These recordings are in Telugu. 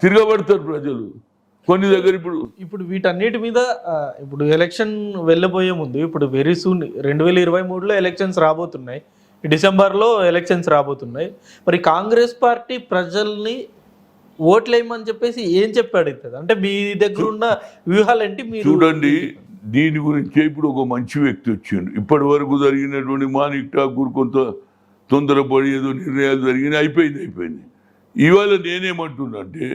తిరగబడతారు ప్రజలు కొన్ని దగ్గర. ఇప్పుడు వీటన్నిటి మీద ఇప్పుడు ఎలక్షన్ వెళ్ళబోయే ముందు ఇప్పుడు వెరీ సూన్ 2023లో ఎలక్షన్స్ రాబోతున్నాయి, డిసెంబర్లో ఎలక్షన్స్ రాబోతున్నాయి. మరి కాంగ్రెస్ పార్టీ ప్రజల్ని ఓట్లేయమని చెప్పేసి ఏం చెప్పాడు ఇస్తుంది? అంటే మీ దగ్గర ఉన్న వ్యూహాలు ఏంటి? మీరు చూడండి, దీని గురించి ఇప్పుడు ఒక మంచి వ్యక్తి వచ్చిండు. ఇప్పటి వరకు జరిగినటువంటి మాణిక్ ఠాకూర్ కొంత తొందరపడి ఏదో నిర్ణయాలు జరిగినాయి, అయిపోయింది. ఇవాళ నేనేమంటున్నా అంటే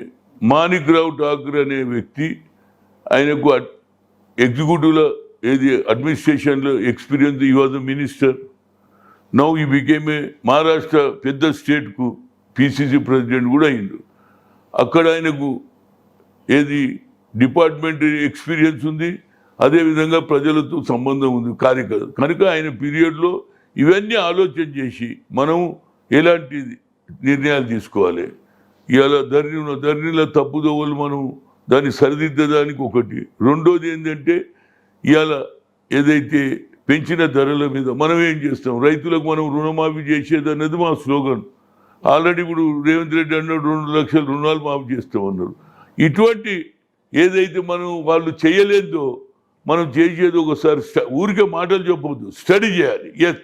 మాణిక్ రావు ఠాకూర్ అనే వ్యక్తి, ఆయనకు ఎగ్జిక్యూటివ్లో ఏది అడ్మినిస్ట్రేషన్లో ఎక్స్పీరియన్స్, ఈ was minister, now he became a Maharashtra పెద్ద స్టేట్కు పిసిసి ప్రెసిడెంట్ కూడా అయిండు. అక్కడ ఆయనకు ఏది డిపార్ట్మెంట్ ఎక్స్పీరియన్స్ ఉంది, అదేవిధంగా ప్రజలతో సంబంధం ఉంది కార్యకర్త కనుక ఆయన పీరియడ్లో ఇవన్నీ ఆలోచన చేసి మనం ఎలాంటి నిర్ణయాలు తీసుకోవాలి. ఇవాళ ధరణిలో తప్పుదోవలు మనం దాన్ని సరిదిద్దడానికి ఒకటి. రెండోది ఏంటంటే ఇవాళ ఏదైతే పెంచిన ధరల మీద మనం ఏం చేస్తాం, రైతులకు మనం రుణమాఫీ చేసేది అన్నది మా స్లోగన్. ఆల్రెడీ ఇప్పుడు రేవంత్ రెడ్డి అన్నాడు 2 లక్షల రుణాలు మాఫీ చేస్తామన్నారు. ఇటువంటి ఏదైతే మనం వాళ్ళు చేయలేదో మనం చేసేది ఒకసారి ఊరికే మాటలు చెప్పవద్దు, స్టడీ చేయాలి. ఎస్,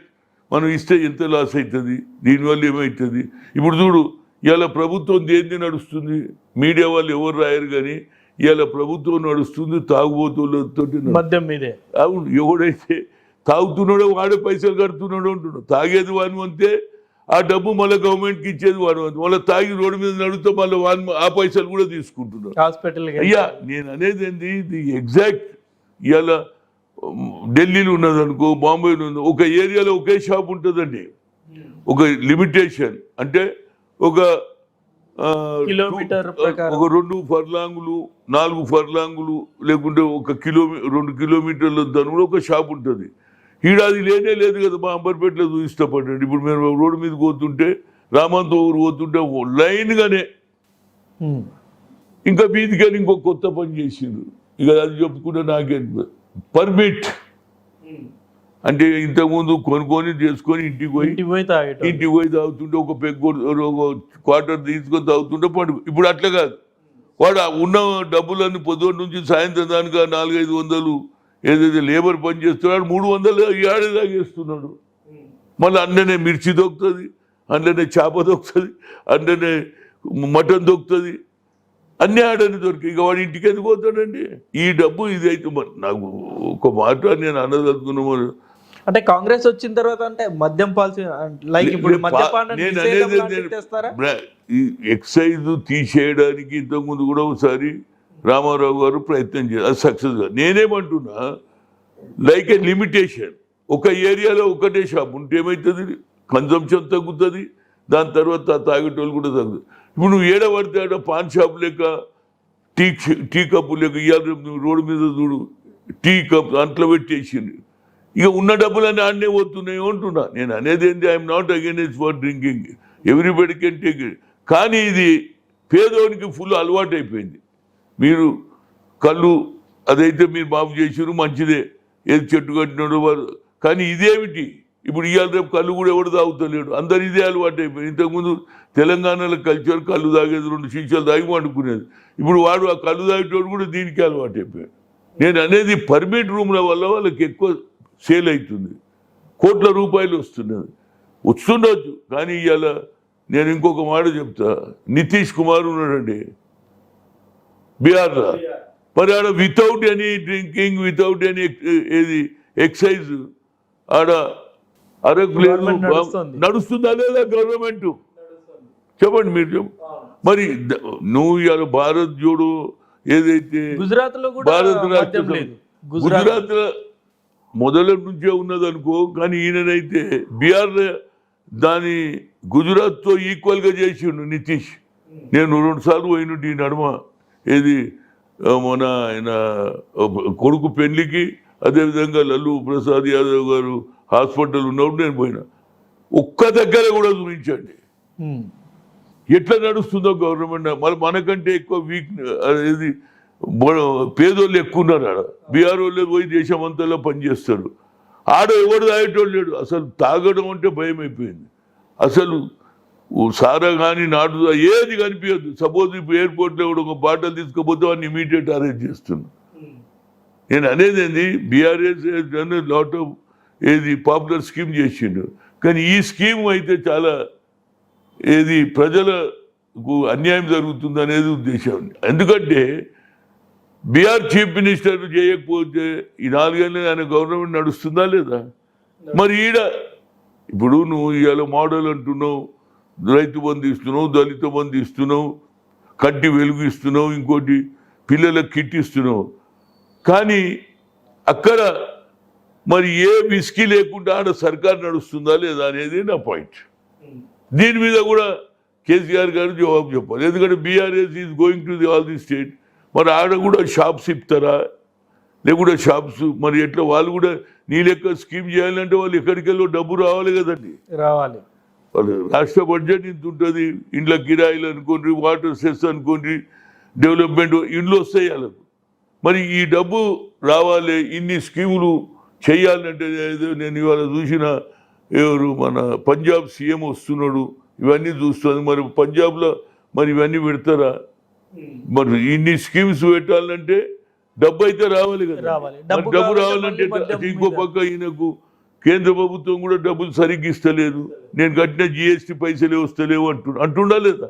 మనం ఇస్తే ఎంత లాస్ అవుతుంది, దీనివల్ల ఏమవుతుంది. ఇప్పుడు చూడు, ఇవాళ ప్రభుత్వం దేన్ని నడుస్తుంది, మీడియా వాళ్ళు ఎవరు రాయరు కానీ ఇవాళ ప్రభుత్వం నడుస్తుంది తాగుబోతులతో మద్యం మీదే. అవును, ఎవడైతే తాగుతున్నాడో వాడే పైసలు కడుతున్నాడో అంటున్నాడు. తాగేది వాని అంతే, ఆ డబ్బు మళ్ళీ గవర్నమెంట్కి ఇచ్చేది వాడు అంతే. మళ్ళీ తాగి రోడ్డు మీద నడుస్తూ మళ్ళీ వాని ఆ పైసలు కూడా తీసుకుంటున్నాడు. హాస్పిటల్ అయ్యా నేను అనేది ఏంది, ఇది ఎగ్జాక్ట్ ఇవాళ ఢిల్లీలో ఉన్నదనుకో, బాంబేలో ఉంది, ఒక ఏరియాలో ఒకే షాప్ ఉంటుందండి. ఒక లిమిటేషన్ అంటే ఒక కిలోమీటర్ ఒక 2 ఫర్లాంగులు 4 ఫర్లాంగులు లేకుంటే 2 కిలోమీటర్ల దాని కూడా ఒక షాప్ ఉంటుంది. ఈడాది లేనే లేదు కదా. మా అంబర్పేటలో చూపిష్టపడ్డాడు. ఇప్పుడు మేము రోడ్డు మీద పోతుంటే, రామంతో ఊరు పోతుంటే లైన్గానే ఇంకా మీదికని ఇంకో కొత్త పని చేసిండ్రు. ఇక అది చెప్పుకుంటే నాకే పర్మిట్ అంటే ఇంతకుముందు కొనుక్కొని చేసుకొని ఇంటికి పోయి తాగుతుంటే ఒక క్వార్టర్ తీసుకొని తాగుతుంటే పండు. ఇప్పుడు అట్లా కాదు. వాడు ఉన్న డబ్బులన్నీ పొద్దున్న నుంచి సాయంత్రం దానికి 400-500 ఏదైతే లేబర్ పని చేస్తున్నాడు, 300 ఏడాది తాగేస్తున్నాడు. మళ్ళీ అన్ననే మిర్చి దొక్కుతుంది, అన్ననే చేప దొక్కుతుంది, అన్ననే మటన్ దొక్కుతుంది, అన్ని ఆడని దొరికి. ఇక వాడి ఇంటికి ఎందుకు పోతాడండి? ఈ డబ్బు ఇది అయితే నాకు ఒక మాట నేను అనదలుచుకున్నాము. అంటే కాంగ్రెస్ వచ్చిన తర్వాత అంటే మద్యం పాలసీ లైక్ ఇప్పుడు ఎక్సైజ్ తీసేయడానికి ఇంతకుముందు కూడా ఒకసారి రామారావు గారు ప్రయత్నం చేశారు, అది సక్సెస్ గా. నేనేమంటున్నా, లైక్ ఏ లిమిటేషన్. ఒక ఏరియాలో ఒకటే షాప్ ఉంటే ఏమవుతుంది, కన్జంప్షన్ తగ్గుతుంది, దాని తర్వాత తాగేటోళ్ళు కూడా తగ్గుతుంది. ఇప్పుడు నువ్వు ఏడబడితే ఆడ పాన్ షాప్ లేక టీ కప్పు లేక ఇవాళ రోడ్డు మీద చూడు టీ కప్ అంట్లో పెట్టేసింది. ఇక ఉన్న డబ్బులన్నీ ఆడనే పోతున్నాయి అంటున్నా. నేను అనేది ఏంటి, I'm not against for drinking, everybody can take it. కానీ ఇది పేదోనికి ఫుల్ అలవాటు అయిపోయింది. మీరు కళ్ళు అదైతే మీరు మాఫ్ చేసారు, మంచిదే, ఏది చెట్టు కట్టినాడు వారు. కానీ ఇదేమిటి, ఇప్పుడు ఇవాళ రేపు కళ్ళు కూడా ఎవడు తాగుతలేడు, అందరు ఇదే అలవాటు అయిపోయింది. ఇంతకుముందు తెలంగాణలో కల్చర్ కళ్ళు తాగేది, 2 సీసాలు తాగి వండుకునేది. ఇప్పుడు వాడు ఆ కళ్ళు తాగేటోడు కూడా దీనికి అలవాటు అయిపోయాడు. నేను అనేది పర్మిట్ రూమ్ల వల్ల వాళ్ళకి ఎక్కువ సేల్ అవుతుంది, కోట్ల రూపాయలు వస్తుండొచ్చు. కానీ ఇవాళ నేను ఇంకొక మాట చెప్తా, నితీష్ కుమార్ ఉన్నాడండి బీహార్లో, మరి ఆడ without any drinking, without any ఏది ఎక్సైజ్ ఆడ అరకు లేదు. నడుస్తుందా లేదా గవర్నమెంట్? చెప్పండి మీరు. మరి నువ్వు ఇవాళ భారత్ జోడో ఏదైతే భారత్ రాష్ట్ర గుజరాత్ మొదల నుంచే ఉన్నదనుకో, కానీ ఈయననైతే బీహార్ దాని గుజరాత్తో ఈక్వల్గా చేసిండు నితీష్. నేను 2 సార్లు పోయినట్టు ఈ నడుమ ఏది మన ఆయన కొడుకు పెళ్లికి, అదేవిధంగా లల్లు ప్రసాద్ యాదవ్ గారు హాస్పిటల్ ఉన్నప్పుడు నేను పోయినా. ఒక్క దగ్గర కూడా చూపించండి ఎట్లా నడుస్తుందో గవర్నమెంట్. మరి మనకంటే ఎక్కువ వీక్ అది పేదోళ్ళు ఎక్కువ ఉన్నారు ఆడ. బీహార్ వాళ్ళే పోయి దేశం అంతలో పనిచేస్తారు. ఆడ ఎవడు తాగేటోళ్ళు లేడు. అసలు తాగడం అంటే భయం అయిపోయింది. అసలు సారా కానీ నాటు ఏది కనిపించదు. సపోజ్ ఇప్పుడు ఎయిర్పోర్ట్లో కూడా ఒక బాటలు తీసుకుపోతే వాడిని ఇమీడియట్ అరెస్ట్ చేస్తున్నా. నేను అనేది ఏంది, బీఆర్ఎస్ లాట్ ఆఫ్ ఏది పాపులర్ స్కీమ్ చేసిండు, కానీ ఈ స్కీమ్ అయితే చాలా ఏది ప్రజలకు అన్యాయం జరుగుతుంది అనేది ఉద్దేశం. ఎందుకంటే బీఆర్ చీఫ్ మినిస్టర్ చేయకపోతే ఈ 4 ఏళ్ళు ఆయన గవర్నమెంట్ నడుస్తుందా లేదా? మరి ఈడ ఇప్పుడు నువ్వు ఇవాళ మోడల్ అంటున్నావు, రైతు బంధు ఇస్తున్నావు, దళిత బంధు ఇస్తున్నావు, కంటి వెలుగు ఇస్తున్నావు, ఇంకోటి పిల్లలకు కిట్ ఇస్తున్నావు, కానీ అక్కడ మరి ఏ విస్కీ లేకుండా ఆడ సర్కార్ నడుస్తుందా లేదా అనేది నా పాయింట్. దీని మీద కూడా కేసీఆర్ గారు జవాబు చెప్పాలి. ఎందుకంటే BRS is going to all the state, మరి ఆడ కూడా షాప్స్ ఇస్తారా లేకుండా షాప్స్ మరి ఎట్లా? వాళ్ళు కూడా నీ లెక్క స్కీమ్ చేయాలంటే వాళ్ళు ఎక్కడికి వెళ్ళో డబ్బు రావాలి కదండి. రావాలి. వాళ్ళు రాష్ట్ర బడ్జెట్ ఇంత ఉంటుంది, ఇండ్ల కిరాయిలు అనుకోండి, వాటర్ సెస్ అనుకోండి, డెవలప్మెంట్ ఇండ్లు వస్తాయి వాళ్ళకు. మరి ఈ డబ్బు రావాలి, ఇన్ని స్కీములు చేయాలంటే నేను ఇవాళ చూసిన ఎవరు మన పంజాబ్ సీఎం వస్తున్నాడు, ఇవన్నీ చూస్తుంది. మరి పంజాబ్లో మరి ఇవన్నీ పెడతారా? మరి ఇన్ని స్కీమ్స్ పెట్టాలంటే డబ్బు అయితే రావాలి కదా. డబ్బు రావాలంటే ఇంకో పక్క ఈయనకు కేంద్ర ప్రభుత్వం కూడా డబ్బులు సరిగ్గా ఇస్తలేదు, నేను కట్టిన జిఎస్టీ పైసలే వస్తలేవు అంటుండా లేదా?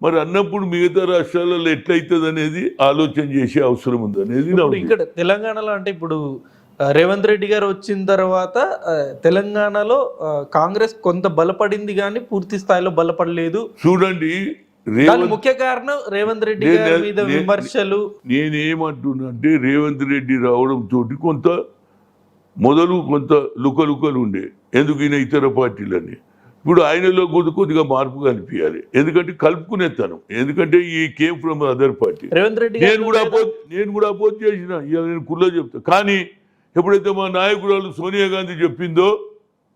మరి అన్నప్పుడు మిగతా రాష్ట్రాలలో ఎట్లయితుంది అనేది ఆలోచన చేసే అవసరం ఉంది అనేది. ఇక్కడ తెలంగాణలో అంటే ఇప్పుడు రేవంత్ రెడ్డి గారు వచ్చిన తర్వాత తెలంగాణలో కాంగ్రెస్ కొంత బలపడింది కానీ పూర్తి స్థాయిలో బలపడలేదు. చూడండి, ముఖ్య కారణం రేవంత్ రెడ్డి గారి మీద విమర్శలు. నేనేమంటున్నా అంటే రేవంత్ రెడ్డి రావడం తోటి కొంత కొంత లుకలుకలు ఉండే. ఎందుకు ఈయన ఇతర పార్టీలని ఇప్పుడు ఆయనలో కొద్దిగా మార్పు కనిపించాలి. ఎందుకంటే కలుపుకునేస్తాను, ఎందుకంటే ఈ came from other party. Revanth Reddy నేను కూడా అపోజ్ చేసిన, ఇవాళ నేను కుల్లో చెప్తా. కానీ ఎప్పుడైతే మా నాయకురాలు సోనియా గాంధీ చెప్పిందో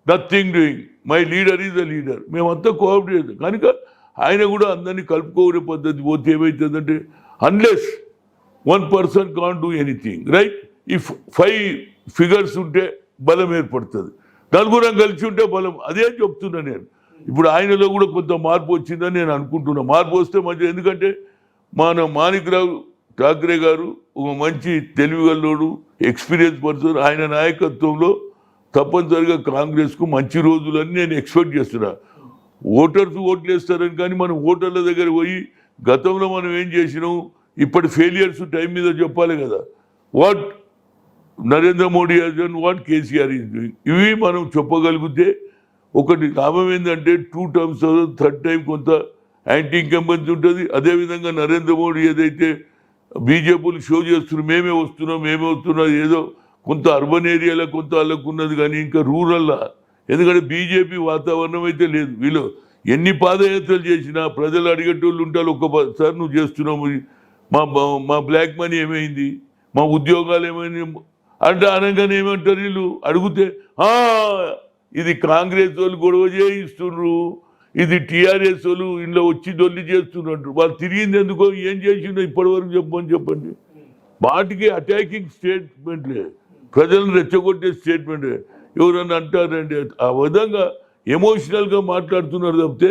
nothing doing, my leader is the leader, మేమంతా కోఆపరేట్ చేస్తాం. కనుక ఆయన కూడా అందరినీ కలుపుకోనే పద్ధతి పోతే ఏమవుతుందంటే unless 1 can't do anything, right? If 5 figures ఉంటే బలం ఏర్పడుతుంది, 4 కలిసి ఉంటే బలం. అదే చెప్తున్నా నేను. ఇప్పుడు ఆయనలో కూడా కొంత మార్పు వచ్చిందని నేను అనుకుంటున్నా. మార్పు వస్తే మంచిది, ఎందుకంటే మన మాణిక్రావు ఠాక్రే గారు ఒక మంచి తెలివిగల్లోడు, ఎక్స్పీరియన్స్ పర్సన్. ఆయన నాయకత్వంలో తప్పనిసరిగా కాంగ్రెస్కు మంచి రోజులని నేను ఎక్స్పెక్ట్ చేస్తున్నా. ఓటర్స్ ఓట్లు వేస్తారని, కానీ మనం ఓటర్ల దగ్గర పోయి గతంలో మనం ఏం చేసినాం, ఇప్పటి ఫెయిలియర్స్ టైం మీద చెప్పాలి కదా. What Narendra Modi has done, what KCR is doing, ఇవి మనం చెప్పగలిగితే ఒకటి లాభం ఏంటంటే 2 టర్మ్స్, 3rd టైం కొంత యాంటీ ఇన్కంబెన్సీ ఉంటుంది. అదేవిధంగా నరేంద్ర మోడీ ఏదైతే బీజేపీలు షో చేస్తున్నారు, మేమే వస్తున్నాం, ఏదో కొంత అర్బన్ ఏరియాలో కొంత వాళ్ళకు ఉన్నది, కానీ ఇంకా రూరల్లో ఎందుకంటే బీజేపీ వాతావరణం అయితే లేదు. వీళ్ళు ఎన్ని పాదయాత్రలు చేసినా ప్రజలు అడిగేటోళ్ళు ఉంటారు. ఒక్కసారి నువ్వు చేస్తున్నావు, మా బ్లాక్ మనీ ఏమైంది, మా ఉద్యోగాలు ఏమైంది అంటే అనగానే ఏమంటారు వీళ్ళు అడిగితే, ఇది కాంగ్రెస్ వాళ్ళు గొడవ చేయిస్తున్నారు, ఇది టీఆర్ఎస్ వాళ్ళు ఇంట్లో వచ్చి దొల్లి చేస్తున్నట్టు. వాళ్ళు తిరిగింది ఎందుకో, ఏం చేసిండో ఇప్పటివరకు చెప్పండి. వాటికి అటాకింగ్ స్టేట్మెంట్లే, ప్రజలను రెచ్చగొట్టే స్టేట్మెంటే. ఎవరన్నా అంటారండి ఆ విధంగా ఎమోషనల్గా మాట్లాడుతున్నారు తప్పితే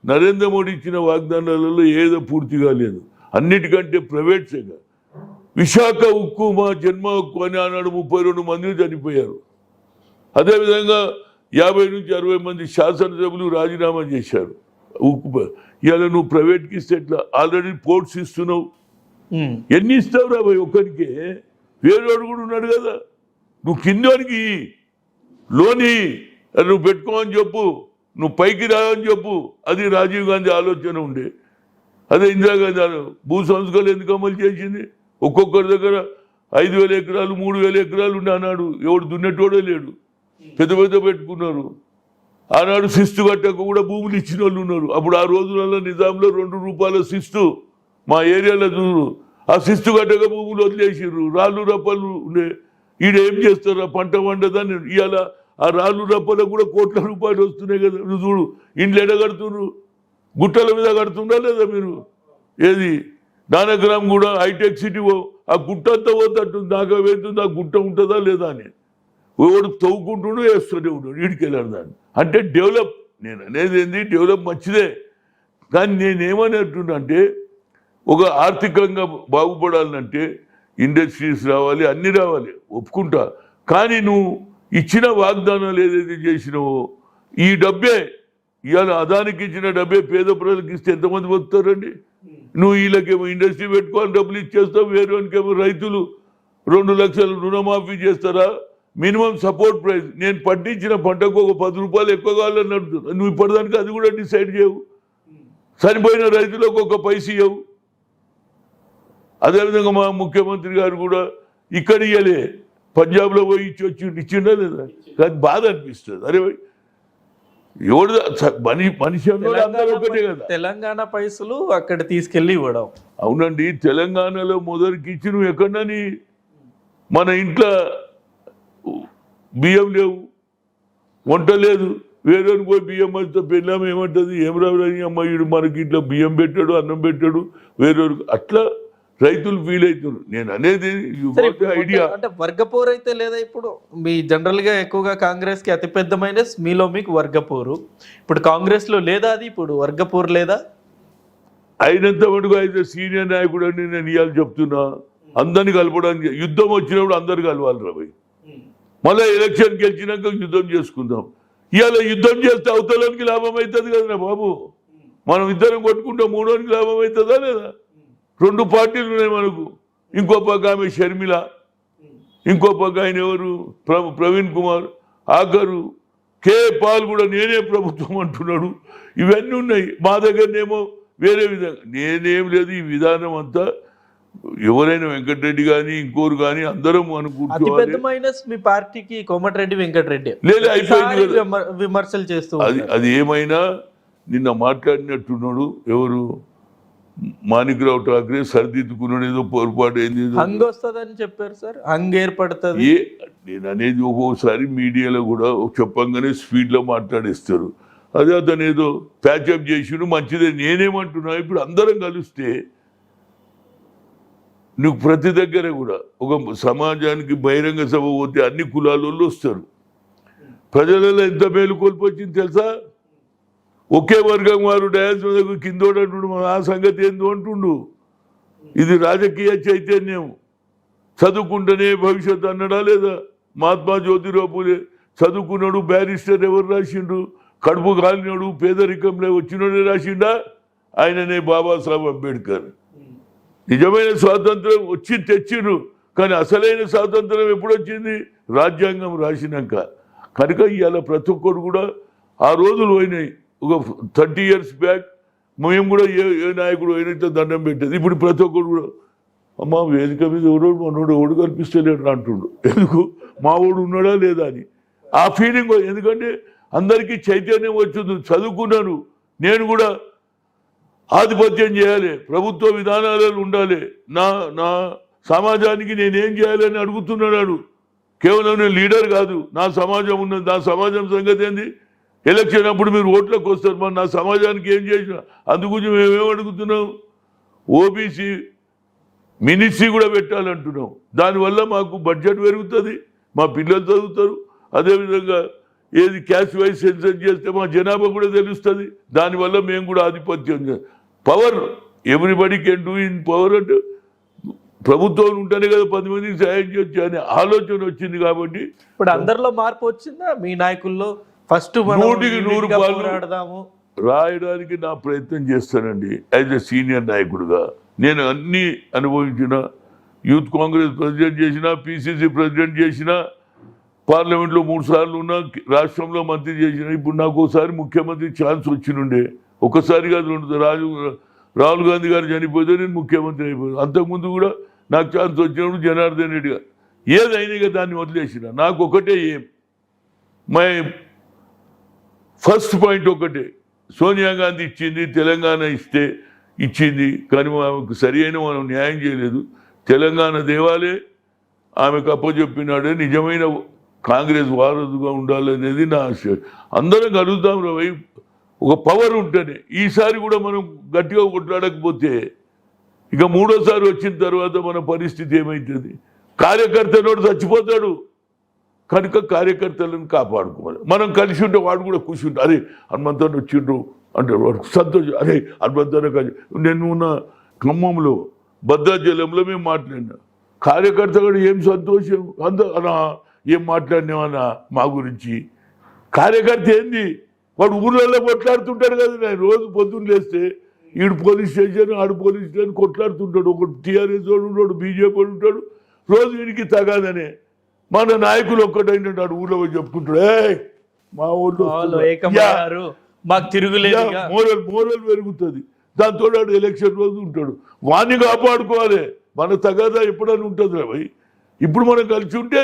నరేంద్ర మోడీ ఇచ్చిన వాగ్దానాలలో ఏదో పూర్తిగా లేదు. అన్నిటికంటే ప్రైవేట్ సెక్టర్, విశాఖ ఉక్కు మా జన్మ హక్కు అని అన్నాడు, 32 మంది చనిపోయారు. అదేవిధంగా 50 నుంచి 60 మంది శాసనసభ్యులు రాజీనామా చేశారు. ఉక్కు ఇవాళ నువ్వు ప్రైవేట్కి ఇస్తే ఎట్లా? ఆల్రెడీ పోర్ట్స్ ఇస్తున్నావు, ఎన్ని ఇస్తావు రా భయ్ ఒక్కరికి? వేరేవాడు కూడా ఉన్నాడు కదా, నువ్వు కిందోనికి లోని నువ్వు పెట్టుకోమని చెప్పు, నువ్వు పైకి రావని చెప్పు. అది రాజీవ్ గాంధీ ఆలోచన ఉండే. అదే ఇందిరాగాంధీ భూ సంస్కరణలు ఎందుకు అమలు చేసింది? ఒక్కొక్కరి దగ్గర 5,000 ఎకరాలు 3,000 ఎకరాలు ఉండే అన్నాడు, ఎవడు దున్నేటోడే లేడు, పెద్ద పెట్టుకున్నారు. ఆనాడు శిస్తు కట్టక కూడా భూములు ఇచ్చిన వాళ్ళు ఉన్నారు. అప్పుడు ఆ రోజులలో నిజాంలో 2 రూపాయల శిస్తు మా ఏరియాలో చూడు, ఆ శిస్తు కట్టక భూములు వదిలేసిర్రు. రాళ్ళు రప్పలు ఉండే, ఈడేం చేస్తారు, పంట పండదని. ఇవాళ ఆ రాళ్ళు రప్పలకు కూడా కోట్ల రూపాయలు వస్తున్నాయి కదా. నువ్వు చూడు, ఇండ్లు ఎడగడుతున్నారు, గుట్టల మీద కడుతుందా లేదా మీరు? ఏది నానగ్రామ్ కూడా హైటెక్ సిటీ ఆ గుట్ట అంతా పోతుంటుంది, నాకు వెళ్తుంది, ఆ గుట్ట ఉంటుందా లేదా అని ఎవడు తవ్వుకుంటుండో వేస్తూనే ఉంటాడు, వీడికి వెళ్ళాడు దాన్ని. అంటే డెవలప్, నేను అనేది ఏంది, డెవలప్ మంచిదే, కానీ నేనేమని అంటున్నా అంటే ఒక ఆర్థికంగా బాగుపడాలంటే ఇండస్ట్రీస్ రావాలి, అన్నీ రావాలి, ఒప్పుకుంటా. కానీ నువ్వు ఇచ్చిన వాగ్దానాలు ఏదైతే చేసినావో ఈ డబ్బే ఇవాళ అదానికి ఇచ్చిన డబ్బే పేద ప్రజలకు ఇస్తే ఎంతమంది బతుకుతారండి? నువ్వు వీళ్ళకేమో ఇండస్ట్రీ పెట్టుకోవాలి, డబ్బులు ఇచ్చేస్తావు, వేరేకేమో రైతులు 2 లక్షలు రుణమాఫీ చేస్తారా? మినిమం సపోర్ట్ ప్రైస్, నేను పండించిన పంటకు ఒక 10 రూపాయలు ఎక్కువ కావాలని అడుగుతున్నా. నువ్వు ఇప్పటిదానికి అది కూడా డిసైడ్ చేయవు. చనిపోయిన రైతులకు ఒక పైస ఇవ్వవు. అదేవిధంగా మా ముఖ్యమంత్రి గారు కూడా ఇక్కడ ఇవ్వలే, పంజాబ్లో పోయి ఇచ్చిండా లేదా? కానీ బాధ అనిపిస్తుంది. అరే ఎవడు మనిషి అందరూ ఒకటే కదా. తెలంగాణ పైసలు అక్కడ తీసుకెళ్లి ఇవ్వడం. అవునండి, తెలంగాణలో మొదటికి ఇచ్చి నువ్వు ఎక్కడని మన ఇంట్లో బియ్యం లేవు, వంట లేదు, వేరే పోయి బియ్యం వస్తే పెళ్ళాము ఏమంటుంది, ఏం రావు అమ్మాయిడు మనకి ఇంట్లో బియ్యం పెట్టాడు, అన్నం పెట్టాడు, వేరే అట్లా రైతులు ఫీల్ అవుతారు. నేను అనేది ఐడియా అంటే వర్గపోరు అయితే లేదా? ఇప్పుడు మీ జనరల్ గా ఎక్కువగా కాంగ్రెస్ కి అతిపెద్ద మైనస్ మీలో మీకు వర్గపోరు. ఇప్పుడు కాంగ్రెస్ లో లేదా అది? ఇప్పుడు వర్గపోరు లేదా? అయినంత మటుకు అయితే సీనియర్ నాయకుడు అని నేను ఇవాళ చెప్తున్నా. అందరిని కలపడానికి యుద్ధం వచ్చినప్పుడు అందరు కలవాలి రాబోయ్. మళ్ళీ ఎలక్షన్ గెలిచినాక యుద్ధం చేసుకుందాం. ఇవాళ యుద్ధం చేస్తే అవతలానికి లాభం అవుతుంది కదా బాబు. మనం ఇద్దరం కొట్టుకుంటే మూడోనికి లాభం అవుతుందా లేదా? 2 పార్టీలు ఉన్నాయి మనకు. ఇంకో పక్క ఆమె షర్మిల, ఇంకో పక్క ఆయన ఎవరు ప్రవీణ్ కుమార్, ఆఖరు కే పాల్ కూడా నేనే ప్రభుత్వం అంటున్నాడు. ఇవన్నీ ఉన్నాయి. మా దగ్గరనేమో వేరే విధంగా. నేనేం లేదు, ఈ విధానం అంతా ఎవరైనా వెంకటరెడ్డి కానీ ఇంకోరు కానీ అందరం అనుకుంటున్నాం. మైనస్ మీ పార్టీకి కోమటిరెడ్డి వెంకటరెడ్డి లేదు, అయిపోయింది విమర్శలు చేస్తూ. అది ఏమైనా నిన్న మాట్లాడినట్టున్నాడు ఎవరు మాణిక్రావు ఠాక్రే, సరిదిద్దుకున్నాడు, ఏదో పొరపాటు అయింది, హంగ్ వస్తుందని చెప్పారు సార్. హంగ్ ఏర్పడుతుంది. నేను అనేది ఒక్కోసారి మీడియాలో కూడా చెప్పంగానే స్పీడ్లో మాట్లాడేస్తారు. అదే అతను ఏదో ప్యాచప్ చేసిడు, మంచిదే. నేనేమంటున్నా, ఇప్పుడు అందరం కలిస్తే నువ్వు ప్రతి దగ్గర కూడా ఒక సమాజానికి బహిరంగ సభ పోతే అన్ని కులాల వాళ్ళు వస్తారు. ప్రజలలో ఎంత మేలు కోల్పొచ్చింది తెలుసా? ఒకే వర్గం వారు డ్యాన్స్ మీద కిందోడంటుండు, ఆ సంగతి ఏందో అంటుండు. ఇది రాజకీయ చైతన్యం. చదువుకుంటేనే భవిష్యత్తు అన్నడా లేదా? మహాత్మా జ్యోతిరావు పూలే చదువుకున్నాడు, బ్యారిస్టర్ ఎవరు రాసిండు? కడుపు కాలినాడు, పేదరికంలో వచ్చినోడే రాసిండా? ఆయననే బాబాసాహెబ్ అంబేద్కర్. నిజమైన స్వాతంత్రం వచ్చి తెచ్చిండ్రు, కానీ అసలైన స్వాతంత్రం ఎప్పుడు వచ్చింది? రాజ్యాంగం రాసినాక. కనుక ఇవాళ ప్రతి ఒక్కరు కూడా ఆ రోజులు పోయినాయి. ఒక 30 years బ్యాక్ మేము కూడా ఏ నాయకుడు అయినట్టు దండం పెట్టేది. ఇప్పుడు ప్రతి ఒక్కరు కూడా అమ్మ వేదిక మీద మనోడు ఓడు కల్పిస్తలేడు అంటుండు. ఎందుకు? మా ఓడు ఉన్నాడా లేదా అని ఆ ఫీలింగ్. ఎందుకంటే అందరికీ చైతన్యం వచ్చింది. చదువుకున్నాను, నేను కూడా ఆధిపత్యం చేయాలి, ప్రభుత్వ విధానాలలో ఉండాలి, నా సమాజానికి నేనేం చేయాలని అడుగుతున్నాడు. కేవలం నేను లీడర్ కాదు, నా సమాజం ఉన్నది. నా సమాజం సంగతి ఏంది? ఎలక్షన్ అప్పుడు మీరు ఓట్లకు వస్తారు, మరి నా సమాజానికి ఏం చేసినా. అందుగురించి మేమేం అడుగుతున్నాం? ఓబీసీ మినిస్ట్రీ కూడా పెట్టాలంటున్నాం. దానివల్ల మాకు బడ్జెట్ పెరుగుతుంది, మా పిల్లలు చదువుతారు. అదేవిధంగా ఏది క్యాస్ట్ వైజ్ సెన్సస్ చేస్తే మా జనాభా కూడా తెలుస్తుంది. దానివల్ల మేము కూడా ఆధిపత్యం power everybody can do in power అంటే ప్రభుత్వం ఉంటేనే కదా 10 మందికి సాయం చేయొచ్చు అనే ఆలోచన వచ్చింది. కాబట్టి ఇప్పుడు అందరిలో మార్పు వచ్చిందా? మీ నాయకుల్లో ఫస్ట్ 100కి 100 రాయడానికి నా ప్రయత్నం చేస్తానండి. యాజ్ ఎ సీనియర్ నాయకుడుగా నేను అన్నీ అనుభవించిన. యూత్ కాంగ్రెస్ ప్రెసిడెంట్ చేసిన, పిసిసి ప్రెసిడెంట్ చేసిన, పార్లమెంట్లో 3 సార్లు ఉన్నా, రాష్ట్రంలో మంత్రి చేసిన. ఇప్పుడు నాకు ఒకసారి ముఖ్యమంత్రి ఛాన్స్ వచ్చినుండే. ఒకసారి కాదు 2 రాహుల్ గాంధీ గారు చనిపోతే నేను ముఖ్యమంత్రి అయిపోయాను. అంతకుముందు కూడా నాకు ఛాన్స్ వచ్చినప్పుడు జనార్దన్ రెడ్డి గారు ఏదైనా దాన్ని వదిలేసిన. నాకు ఒకటే మై ఫస్ట్ పాయింట్ ఒకటే, సోనియా గాంధీ ఇచ్చింది, తెలంగాణ ఇస్తే ఇచ్చింది, కానీ ఆమెకు సరి అయిన మనం న్యాయం చేయలేదు. తెలంగాణ దేవాలే ఆమెకు అప్పచెప్పినాడే నిజమైన కాంగ్రెస్ వారసుగా ఉండాలనేది నా ఆశ. అందరం కలుగుతాం రవి, ఒక పవర్ ఉంటేనే. ఈసారి కూడా మనం గట్టిగా కొట్లాడకపోతే ఇక 3వసారి వచ్చిన తర్వాత మన పరిస్థితి ఏమవుతుంది? కార్యకర్తనోడు చచ్చిపోతాడు. కనుక కార్యకర్తలను కాపాడుకోవాలి. మనం కలిసి ఉంటే వాడు కూడా కూర్చుంటాడు. అరే హనుమంతుడు వచ్చిండ్రు, అంటారు. వాడు సంతోషం, అరే అద్భుతంగా కాదు. నేను ఉన్న ఖమ్మంలో భద్రాచలంలో మేము మాట్లాడినా, కార్యకర్త కూడా ఏం సంతోషం అన్నా, ఏం మాట్లాడినామన్నా మా గురించి. కార్యకర్త ఏంది, వాడు ఊళ్ళల్లో కొట్లాడుతుంటాడు కదా. నేను రోజు పొద్దున్న లేస్తే ఈడు పోలీస్ స్టేషన్ ఆడు పోలీస్ స్టేషన్ కొట్లాడుతుంటాడు. ఒకటి టీఆర్ఎస్ వాడు ఉంటాడు, బీజేపీ వాడు ఉంటాడు. రోజు వీడికి తగాదనే. మన నాయకులు ఒక్కటైనట్టు ఊళ్ళో పోయి చెప్పుకుంటాడు, ఏ మా ఊళ్ళో మాకు తిరుగులేదు, మోరల్ పెరుగుతుంది. దాంతో వాడు ఎలక్షన్ రోజు ఉంటాడు. వాణ్ణి కాపాడుకోవాలి. మన తగాదా ఎప్పుడైనా ఉంటుంది రా భయ్. ఇప్పుడు మనం కలిసి ఉంటే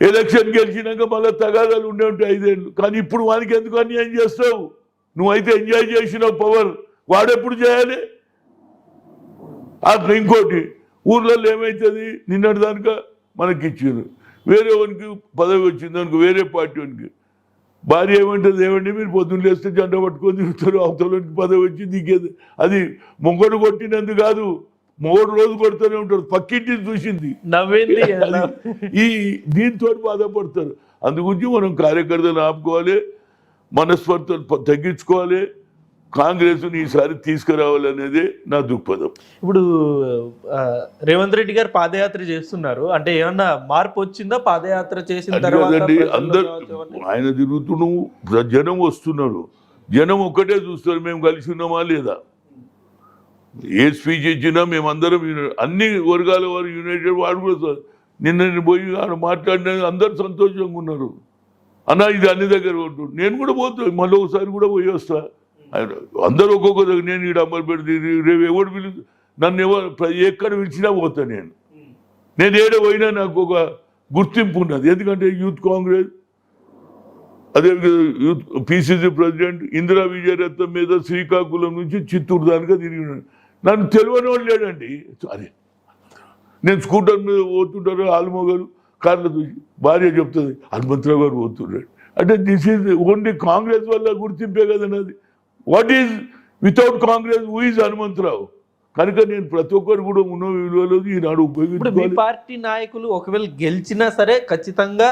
ఎలక్షన్ గెలిచినాక మళ్ళీ తగాదాలు ఉండే ఉంటాయి 5 ఏళ్ళు. కానీ ఇప్పుడు వానికి ఎందుకు అన్యాయం చేస్తావు? నువ్వైతే ఎంజాయ్ చేసినావు పవర్, వాడెప్పుడు చేయాలి? అట్లా ఇంకోటి ఊర్లలో ఏమవుతుంది, నిన్నటి దానిక మనకి ఇచ్చారు, వేరే వానికి పదవి వచ్చింది అనుకో, వేరే పార్టీ వానికి భార్య ఏమంటుంది, ఏమండి మీరు పొద్దున్న లేస్తే జెండా పట్టుకొని తిరుగుతారు, అవతలకి పదవి వచ్చి దిగేది. అది మొగ్గడు కొట్టినందుకు కాదు, 3 రోజులు కొడుతూనే ఉంటారు. పక్కింటిని చూసింది ఈ దీంతో బాధపడతారు. అందుగురించి మనం కార్యకర్తలు ఆపుకోవాలి, మనస్పర్ధలు తగ్గించుకోవాలి, కాంగ్రెస్ని ఈసారి తీసుకురావాలనేదే నా దృక్పథం. ఇప్పుడు రేవంత్ రెడ్డి గారు పాదయాత్ర చేస్తున్నారు అంటే ఏమన్నా మార్పు వచ్చిందా పాదయాత్ర చేసిన తర్వాత? అందరు ఆయన తిరుగుతున్నావు, జనం వస్తున్నారు, జనం ఒక్కటే చూస్తారు మేము కలిసి ఉన్నామా లేదా. ఏ స్పీచ్ ఇచ్చినా మేమందరం అన్ని వర్గాల వారు యునైటెడ్. వాడు కూడా నిన్న పోయి మాట్లాడిన అందరు సంతోషంగా ఉన్నారు. అన్న ఇది అన్ని దగ్గర ఉంటుంది, నేను కూడా పోతాను, మళ్ళీ ఒకసారి కూడా పోయి వస్తా. అందరూ ఒక్కొక్క దగ్గర, నేను ఇక్కడ అమర్పేట రేపు ఎవడు పిలుచు నన్ను ఎక్కడ పిలిచినా పోతా. నేను ఏడ పోయినా నాకు ఒక గుర్తింపు ఉన్నది. ఎందుకంటే యూత్ కాంగ్రెస్, అదే youth PCC president, Indira Vijayaratnam మీద శ్రీకాకుళం నుంచి చిత్తూరు దానిగా తిరిగినాడు. నన్ను తెలియని వాళ్ళు లేడండి. అరే నేను స్కూటర్ మీద పోతుంటారు, ఆల్మోగలు కార్లో చూసి భార్య చెప్తుంది హనుమంతరావు గారు పోతున్నాడు అంటే దిస్ ఈజ్ ఓన్లీ కాంగ్రెస్ వల్ల గుర్తింపే కదన్నది. What is without Congress who is Hanumantha Rao? కనుక నేను ప్రతి ఒక్కరు కూడా ఉన్న విలువలు ఈనాడు ఉపయోగించుకోవాలి. పార్టీ నాయకులు ఒకవేళ గెలిచినా సరే ఖచ్చితంగా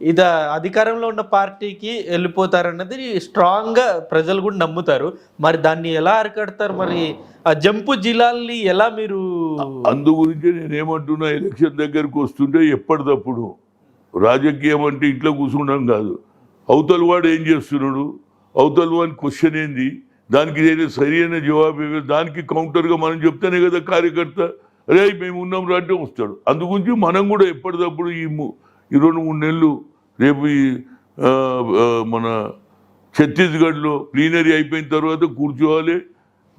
ఇది అధికారంలో ఉన్న పార్టీకి వెళ్ళిపోతారన్నది స్ట్రాంగ్ గా ప్రజలు కూడా నమ్ముతారు. మరి దాన్ని ఎలా అరికడతారు? మరి ఆ జంపు జిల్లాల్ని ఎలా మీరు? అందు గురించి నేనేమంటున్నా, ఎలక్షన్ దగ్గరకు వస్తుంటే ఎప్పటికప్పుడు రాజకీయం అంటే ఇంట్లో కూర్చుంటాం కాదు. అవతల వాడు ఏం చేస్తున్నాడు, అవతల వాడి క్వశ్చన్ ఏంది, దానికి ఏదైనా సరి అయిన జవాబు ఇవ్వాలి. దానికి కౌంటర్గా మనం చెప్తేనే కదా కార్యకర్త అరే మేము ఉన్నాం రా అంటే వస్తాడు. అందుగురించి మనం కూడా ఎప్పటికప్పుడు ఈ 2-3 నెలలు రేపు మన ఛత్తీస్గఢ్లో ప్లీనరీ అయిపోయిన తర్వాత కూర్చోవాలి,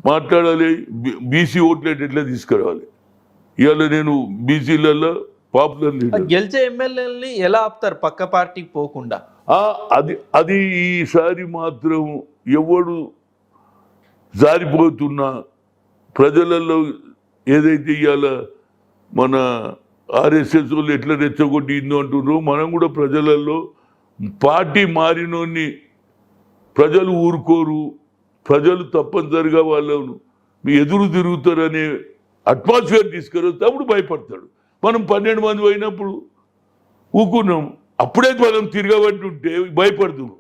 మాట్లాడాలి, బీసీ ఓట్లు ఎట్లా తీసుకురావాలి. ఇవాళ నేను బీసీలలో పాపులర్ లీడర్. గెలిచే ఎమ్మెల్యేలని ఎలా ఆపుతారు పక్క పార్టీకి పోకుండా? అది ఈసారి మాత్రం ఎవడు జారిపోతున్నా ప్రజలలో ఏదైతే ఇవాళ మన ఆర్ఎస్ఎస్ వాళ్ళు ఎట్లా రెచ్చగొట్టి ఇందో అంటున్నారో మనం కూడా ప్రజలలో పార్టీ మారినోన్ని ప్రజలు ఊరుకోరు, ప్రజలు తప్పనిసరిగా వాళ్ళను మీ ఎదురు తిరుగుతారనే అట్మాస్ఫియర్ తీసుకురొస్తే అప్పుడు భయపడతాడు. మనం 12 మంది పోయినప్పుడు ఊకున్నాం, అప్పుడే మనం తిరగబట్టుంటే భయపడుతున్నాం.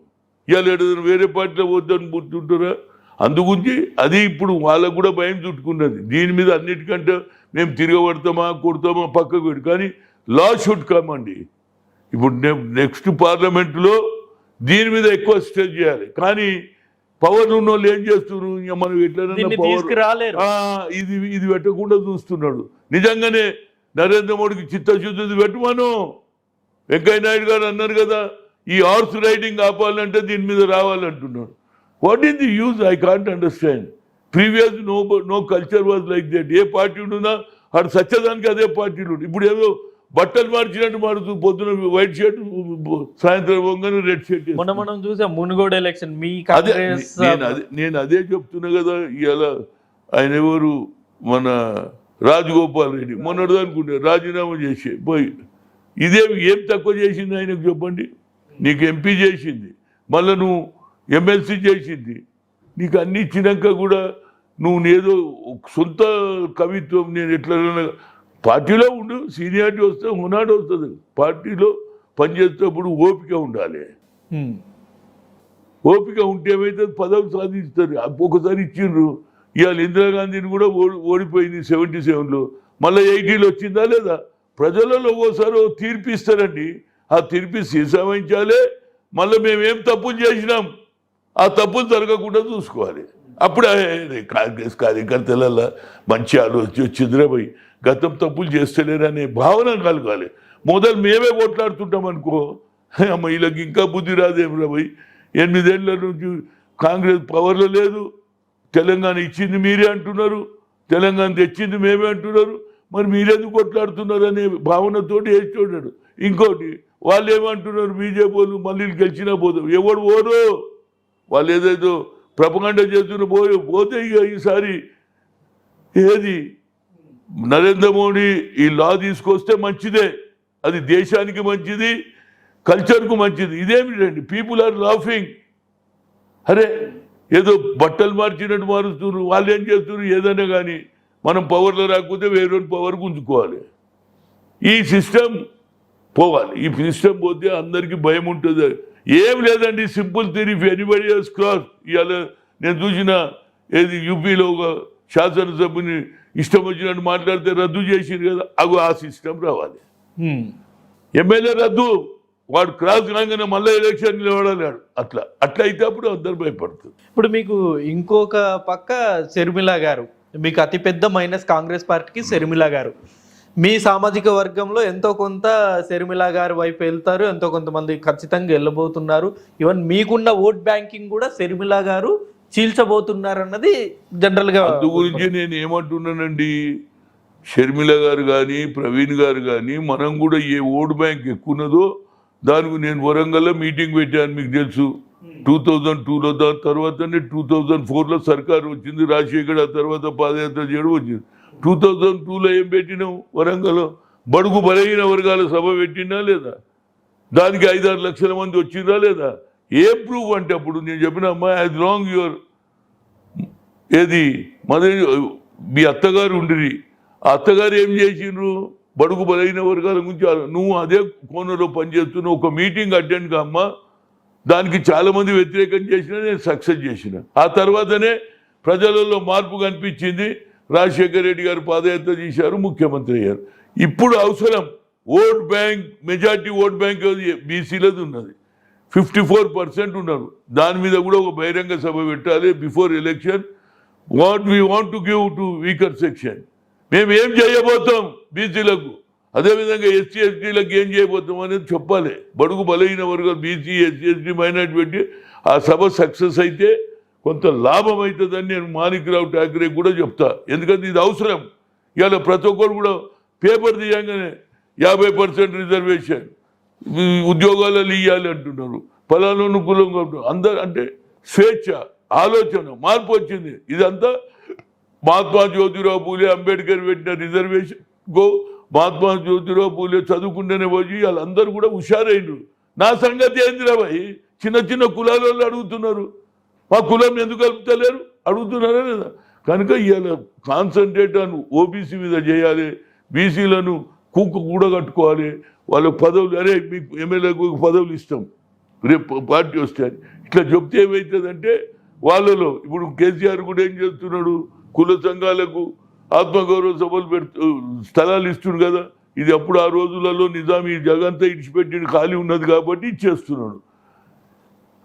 ఇవాళ వేరే పార్టీలో వద్దని గుర్తుంటారా? అందుగురించి అది ఇప్పుడు వాళ్ళకు కూడా భయం చుట్టుకున్నది. దీని మీద అన్నిటికంటే మేము తిరగబడతామా కొడతామా పక్కకు పెట్టి, కానీ లా షుడ్ కమ్ అండి. ఇప్పుడు నెక్స్ట్ పార్లమెంట్లో దీని మీద ఎక్కువ స్ట్రెస్ చేయాలి. కానీ పవర్ ఉన్న వాళ్ళు ఏం చేస్తున్నారు, ఇంకా మనం ఎట్లైనా పవర్ ఇది పెట్టకుండా చూస్తున్నాడు. నిజంగానే నరేంద్ర మోడీకి చిత్తశుద్ధి పెట్టమను. వెంకయ్య నాయుడు గారు అన్నారు కదా, ఈ హార్స్ రైడింగ్ ఆపాలంటే దీని మీద రావాలంటున్నాడు. What is the use? I can't understand. Previous no culture was like that. ఏ పార్టీ ఉండున్నా అటు సత్యదానికి అదే పార్టీలు. ఇప్పుడు ఏదో బట్టలు మార్చినట్టు మారుతూ పొద్దున వైట్ షర్ట్, సాయంత్రం పోగానే రెడ్ షర్ట్. మనం చూసాం మునుగోడు ఎలక్షన్. నేను అదే చెప్తున్నా కదా. ఇవాళ ఆయన ఎవరు, మన రాజగోపాల్ రెడ్డి మొన్నటి అనుకుంటే రాజీనామా చేసి పోయి, ఏం తక్కువ చేసింది ఆయనకు చెప్పండి? నీకు ఎంపీ చేసింది, మళ్ళీ నువ్వు ఎమ్మెల్సీ చేసింది, నీకు అన్ని ఇచ్చినాక కూడా నువ్వు ఏదో సొంత కవిత్వం నేను ఎట్లా పార్టీలో ఉండు, సీనియారిటీ వస్తే హునాడు వస్తుంది. పార్టీలో పనిచేసేటప్పుడు ఓపిక ఉండాలి. ఓపిక ఉంటే ఏమైతే పదవి సాధిస్తారు. ఒకసారి ఇచ్చిండ్రు. ఇవాళ ఇందిరాగాంధీని కూడా ఓడిపోయింది 77లో, మళ్ళీ 80లో వచ్చిందా లేదా? ప్రజలలో ఓసారి తీర్పు ఇస్తారండి. ఆ తీర్పు సీసామించాలి. మళ్ళీ మేమేం తప్పులు చేసినాం ఆ తప్పులు జరగకుండా చూసుకోవాలి. అప్పుడు కాంగ్రెస్ కార్యకర్తల మంచి ఆలోచన వచ్చిందిరా పోయి గతం తప్పులు చేస్తలేరనే భావన కలగాలి. మొదలు మేమే కొట్లాడుతుంటాం అనుకో, అమ్మ వీళ్ళకి ఇంకా బుద్ధి రాదేమిరా పోయి. 8 ఏళ్ల నుంచి కాంగ్రెస్ పవర్లో లేదు. తెలంగాణ ఇచ్చింది మీరే అంటున్నారు, తెలంగాణ తెచ్చింది మేమే అంటున్నారు. మరి మీరెందుకు కొట్లాడుతున్నారు అనే భావనతోటి వేసి చూడాడు. ఇంకోటి వాళ్ళు ఏమంటున్నారు, బీజేపీ వాళ్ళు మళ్ళీ గెలిచినా పోతాం. ఎవడు ఓడు వాళ్ళు ఏదేదో ప్రపగండ చేస్తున్న పోతే ఇక ఈసారి ఏది నరేంద్ర మోడీ ఈ లా తీసుకొస్తే మంచిదే, అది దేశానికి మంచిది, కల్చర్కు మంచిది. ఇదేమిటండి, పీపుల్ ఆర్ లాఫింగ్. అరే ఏదో బట్టలు మార్చినట్టు మారుస్తున్నారు. వాళ్ళు ఏం చేస్తున్నారు, ఏదైనా కానీ మనం పవర్లో రాకపోతే వేరే పవర్ గుంజుకోవాలి. ఈ సిస్టమ్ పోవాలి. ఈ సిస్టమ్ పోతే అందరికీ భయం ఉంటుంది. ఏం లేదండి, simple theory. Anybody has cross. ఇవాళ నేను చూసిన ఏది యూపీలో ఒక శాసనసభ్యుని ఇష్టం వచ్చినట్టు మాట్లాడితే రద్దు చేసింది కదా, ఆ సిస్టమ్ రావాలి. ఎమ్మెల్యే రద్దు, వాడు క్రాస్ రాగానే మళ్ళీ ఎలక్షన్ నిలబడలేడు. అట్లా అయితే అప్పుడు అందరు భయపడుతుంది. ఇప్పుడు మీకు ఇంకొక పక్క షర్మిల గారు, మీకు అతిపెద్ద మైనస్ కాంగ్రెస్ పార్టీకి షర్మిల గారు. మీ సామాజిక వర్గంలో ఎంతో కొంత షర్మిల గారి వైపు వెళ్తారు, ఎంతో కొంతమంది ఖచ్చితంగా వెళ్ళబోతున్నారు. ఈవెన్ మీకున్న ఓట్ బ్యాంకింగ్ కూడా షర్మిల గారు చీల్చబోతున్నారు అన్నది జనరల్గా. అందు గురించి నేను ఏమంటున్నానండి, షర్మిల గారు కానీ ప్రవీణ్ గారు కానీ మనం కూడా ఏ ఓట్ బ్యాంక్ ఎక్కున్నదో దానికి నేను వరంగల్లో మీటింగ్ పెట్టాను, మీకు తెలుసు. 2002లో, దాని తర్వాతనే 2004లో సర్కారు వచ్చింది, రాజశేఖర్ ఆ తర్వాత పాదయాత్ర చేయడం వచ్చింది. 2002లో ఏం పెట్టినాం వరంగల్లో, బడుగు బలహీన వర్గాల సభ పెట్టినా లేదా? దానికి 5-6 లక్షల మంది వచ్చిందా లేదా? ఏం ప్రూఫ్ అంటే అప్పుడు నేను చెప్పినమ్మా, యాజ్ లాంగ్ యువర్ ఏది మీ అత్తగారు ఉండిరి, ఆ అత్తగారు ఏం చేసిండ్రు, బడుగు బలైన వర్గాల గురించి నువ్వు అదే కోణంలో పనిచేస్తున్నావు. ఒక మీటింగ్ అటెండ్ కామ్మా, దానికి చాలామంది వ్యతిరేకం చేసినా నేను సక్సెస్ చేసిన. ఆ తర్వాతనే ప్రజలలో మార్పు కనిపించింది. రాజశేఖర్ రెడ్డి గారు పాదయాత్ర చేశారు, ముఖ్యమంత్రి అయ్యారు. ఇప్పుడు అవసరం vote bank, majority vote bank బీసీలది ఉన్నది, 54% ఉన్నారు. దాని మీద కూడా ఒక బహిరంగ సభ పెట్టాలి before election. What we want to give to weaker section. మేము ఏం చేయబోతాం బీసీలకు, అదేవిధంగా ఎస్సీ ఎస్టీలకు ఏం చేయబోతాం అనేది చెప్పాలి. బడుగు బలహీన వర్గాలు బీసీ ఎస్సీ ఎస్టీ మైనార్టీ పెట్టి ఆ సభ సక్సెస్ అయితే కొంత లాభం అవుతుందని నేను మాణిక్రావు ఠాకరే కూడా చెప్తా. ఎందుకంటే ఇది అవసరం. ఇవాళ ప్రతి ఒక్కరు కూడా పేపర్ తీయంగానే 50% రిజర్వేషన్, ఉద్యోగాలలో ఇవ్వాలి అంటున్నారు, ఫలాలను కులంగా అందరు అంటే స్వేచ్ఛ, ఆలోచన, మార్పు వచ్చింది. ఇదంతా మహాత్మా జ్యోతిరావు పూలే అంబేద్కర్ పెట్టిన రిజర్వేషన్. మహాత్మా జ్యోతిరావు పూలే చదువుకుంటేనే పోయి వాళ్ళందరూ కూడా హుషారైనరు. నా సంగతి ఏందిరా భయ్, చిన్న చిన్న కులాల వాళ్ళు అడుగుతున్నారు, మా కులం ఎందుకు కలుపుతలేరు అడుగుతున్నారా లేదా? కనుక ఇవాళ కాన్సన్ట్రేట్ అని ఓబీసీ మీద చేయాలి, బీసీలను కుక్కు కూడా కట్టుకోవాలి, వాళ్ళకు పదవులు. అరే మీకు ఎమ్మెల్యేకు పదవులు ఇస్తాం రేపు పార్టీ వస్తే, ఇట్లా చెప్తే ఏమవుతుందంటే వాళ్ళలో ఇప్పుడు కేసీఆర్ కూడా ఏం చేస్తున్నాడు, కుల సంఘాలకు ఆత్మగౌరవ సభలు స్థలాలు ఇస్తున్నాడు కదా. ఇది అప్పుడు ఆ రోజులలో నిజాం ఈ జగంతా ఇడిచిపెట్టి ఖాళీ ఉన్నది కాబట్టి ఇచ్చేస్తున్నాడు.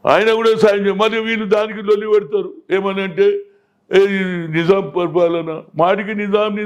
ఆయన కూడా సాయం మరి వీళ్ళు దానికి లొల్లి పెడతారు. ఏమనంటే నిజాం పరిపాలన, మాటికి నిజాం